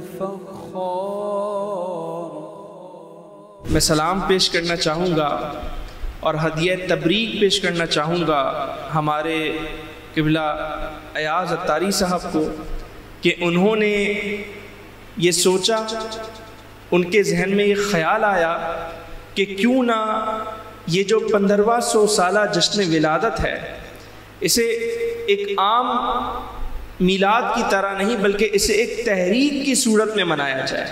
الفخار. میں سلام پیش کرنا چاہوں گا اور ہدیہ تبریک پیش کرنا چاہوں گا ہمارے قبلہ ایاز اتاری صاحب کو کہ انہوں نے یہ سوچا، ان کے ذہن میں یہ خیال آیا کہ کیوں نہ یہ جو 1500 سالہ جشن ولادت ہے اسے ایک عام میلاد کی طرح نہیں بلکہ اسے ایک تحریک کی صورت میں منایا جائے.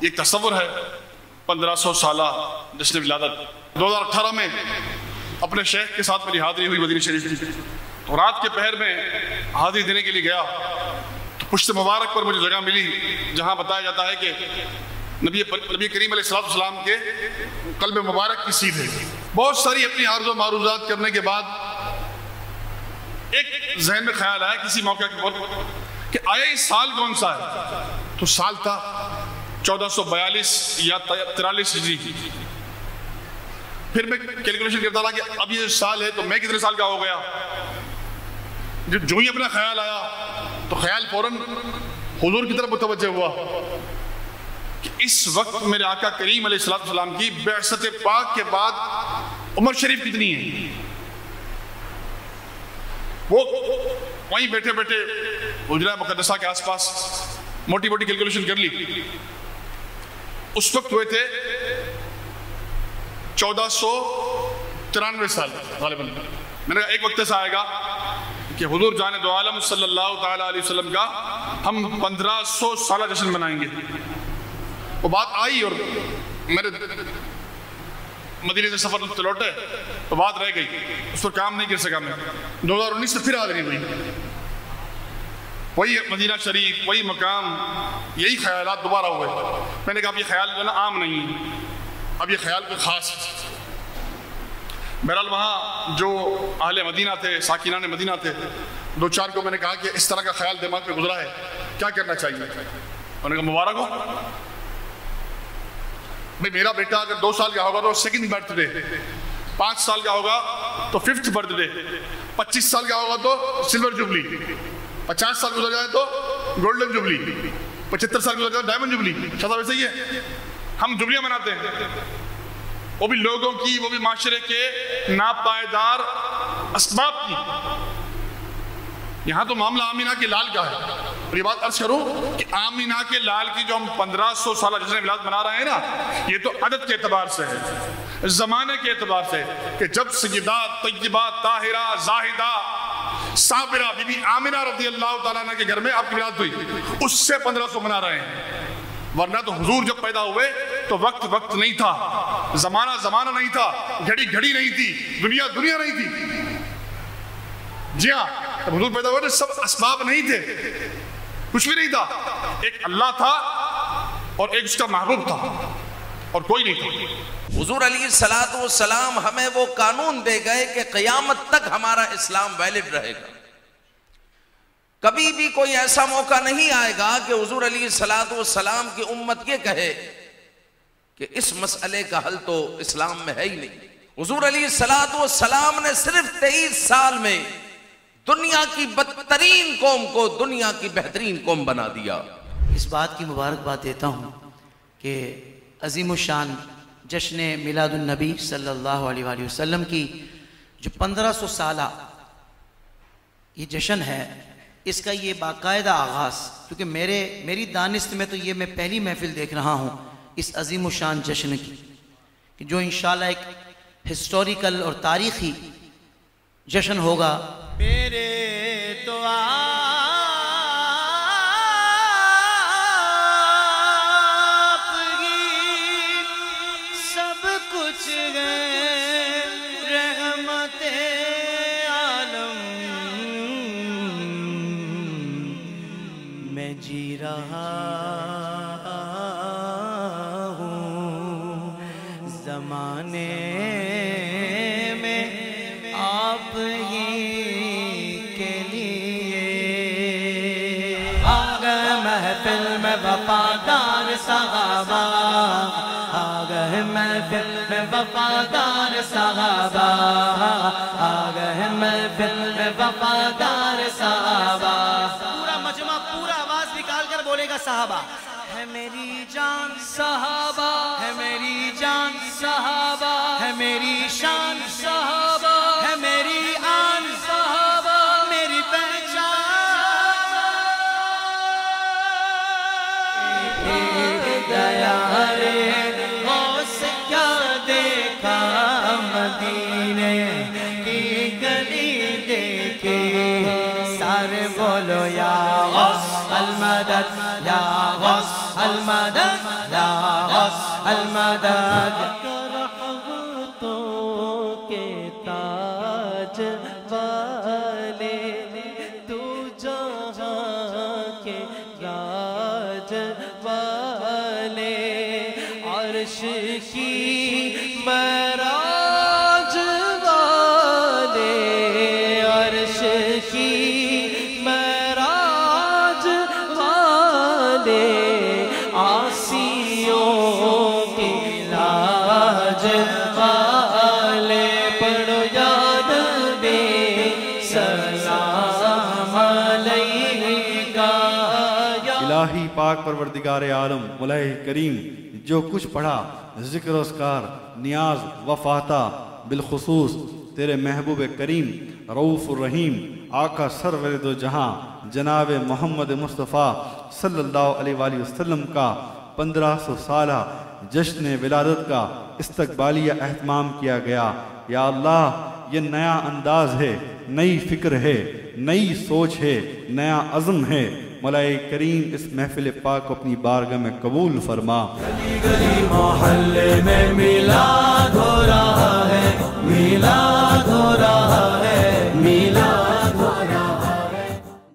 ایک تصور ہے 1500 سالہ جشن ولادت. 2018 میں اپنے شیخ کے ساتھ میری حاضری ہوئی مدینہ شریف کی. رات کے پہر میں حاضری دینے کے لیے گیا تو پشت مبارک پر مجھے جگہ ملی جہاں بتایا جاتا ہے کہ نبی کریم علیہ السلام کے قلب مبارک کی سیدھ ہے. بہت ساری اپنی عرض و معروضات کرنے کے بعد ایک ذہن میں خیال آیا کسی موقع کے اوپر کہ آیا یہ سال کون سا ہے؟ تو سال تھا 1442 یا 43 ہجری. پھر میں کیلکولیشن کرتا رہا کہ اب یہ سال ہے تو میں کتنے سال کا ہو گیا. جو ہی اپنا خیال آیا تو خیال فوراً حضور کی طرف متوجہ ہوا کہ اس وقت میرے آقا کریم علیہ السلام کی بعثت پاک کے بعد عمر شریف کتنی ہے. وہ وہیں بیٹھے بیٹھے حجرہ مقدسہ کے آس پاس موٹی موٹی کیلکولیشن کر لی. اس وقت ہوئے تھے 1493 سال غالباً. میں نے کہا ایک وقت ایسا آئے گا کہ حضور جان دو عالم صلی اللہ تعالیٰ علیہ وسلم کا ہم 1500 سالہ جشن منائیں گے. وہ بات آئی اور میرے مدینے سے سفر لوٹے تو بات رہ گئی, اس پر کام نہیں کر سکا میں. 2019 سے پھر حاضری ہوئی, وہی مدینہ شریف, وہی مقام, یہی خیالات دوبارہ ہوئے. میں نے کہا اب یہ خیال جو ہے نا عام نہیں, اب یہ خیال کوئی خاص. بہرحال وہاں جو اہل مدینہ تھے, ساکنان مدینہ تھے, دو چار کو میں نے کہا کہ اس طرح کا خیال دماغ پہ گزرا ہے, کیا کرنا چاہیے؟ انہوں نے کہا مبارک ہو بھئی, میرا بیٹا اگر 2 سال کا ہوگا تو سیکنڈ برتھ ڈے, 5 سال کا ہوگا تو 5th برتھ ڈے, 25 سال کا ہوگا تو سلور جوبلی, 50 سال گزر جائے تو گولڈن جوبلی, 75 سال گزر جائے تو ڈائمنڈ جوبلی. شاید ویسے ہی ہے, ہم جوبلیاں مناتے ہیں, وہ بھی لوگوں کی, وہ بھی معاشرے کے ناپائیدار اسباب کی. یہاں تو معاملہ آمینہ کے لال کا ہے, اور یہ بات عرض کروں کہ آمینہ کے لال کی جو ہم 1500 سالہ جشن ولادت منا رہے ہیں نا, یہ تو عدد کے اعتبار سے ہے, زمانے کے اعتبار سے, کہ جب سیدہ طیبہ طاہرہ زاہدہ صابرہ بی بی آمینہ رضی اللہ تعالیٰ عنہ کے گھر میں آپ کی ولادت ہوئی, اس سے 1500 منا رہے ہیں. ورنہ تو حضور جب پیدا ہوئے تو وقت نہیں تھا, زمانہ نہیں تھا, گھڑی نہیں تھی, دنیا نہیں تھی. جی ہاں, جب حضور پیدا ہوئے تو سب اسباب نہیں تھے, کچھ بھی نہیں تھا. ایک اللہ تھا اور ایک اس کا محبوب تھا, اور کوئی نہیں تھا. حضور علیہ السلام ہمیں وہ قانون دے گئے کہ قیامت تک ہمارا اسلام ویلڈ رہے گا. کبھی بھی کوئی ایسا موقع نہیں آئے گا کہ حضور علیہ السلام کی امت یہ کہے کہ اس مسئلے کا حل تو اسلام میں ہے ہی نہیں۔ حضور علیہ السلام نے صرف 23 سال میں دنیا کی بدترین قوم کو دنیا کی بہترین قوم بنا دیا۔ اس بات کی مبارکباد دیتا ہوں کہ عظیم الشان جشن میلاد النبی صلی اللہ علیہ وآلہ وسلم کی جو 1500 سالہ یہ جشن ہے، اس کا یہ باقاعدہ آغاز، کیونکہ میری دانست میں تو یہ میں پہلی محفل دیکھ رہا ہوں اس عظیم الشان جشن کی، کہ جو انشاءاللہ ایک ہسٹوریکل اور تاریخی جشن ہوگا۔ میرے تو آپ ہی سب کچھ گئے، رحمت عالم میں جی رہا ہوں، زمانے میں آپ ہی کے لیے آ گئے محفل میں وفادار صحابہ، آ گئے محفل میں وفادار صحابہ، آ گئے محفل میں وفادار صحابہ۔ پورا مجمع پورا آواز نکال کر بولے گا صحابہ۔ ہے میری جان صحابہ، ہے میری جان صحابہ، ہے میری شان صحابہ، ہے میری آن صحابہ، میری پہچان گیا رے غوث کیا دیکھا مدینے کی گلی دیکھے، سارے بولو یا غوث المدد، یا غوث المدد، یا غوث المدد۔ رحمتوں کے تاج والے تو جہاں کے راج والے، عرش کی معراج والے، عرش کی معراج والے، آسیوں کی لاج والے، پڑھو یا نبی سلام علیکہ۔ الہی پاک پروردگار عالم مولا کریم، جو کچھ پڑھا ذکر و اذکار نیاز و فاتح، بالخصوص تیرے محبوب کریم رؤوف الرحیم آقا سرور دو جہاں جناب محمد مصطفیٰ صلی اللہ علیہ وآلہ وسلم کا 1500 سالہ جشن ولادت کا استقبالیہ اہتمام کیا گیا۔ یا اللہ، یہ نیا انداز ہے، نئی فکر ہے، نئی سوچ ہے، نیا عزم ہے۔ مولا کریم اس محفل پاک کو اپنی بارگاہ میں قبول فرما۔ گلی گلی محلے میں میلاد ہو رہا ہے، میلاد ہو رہا ہے۔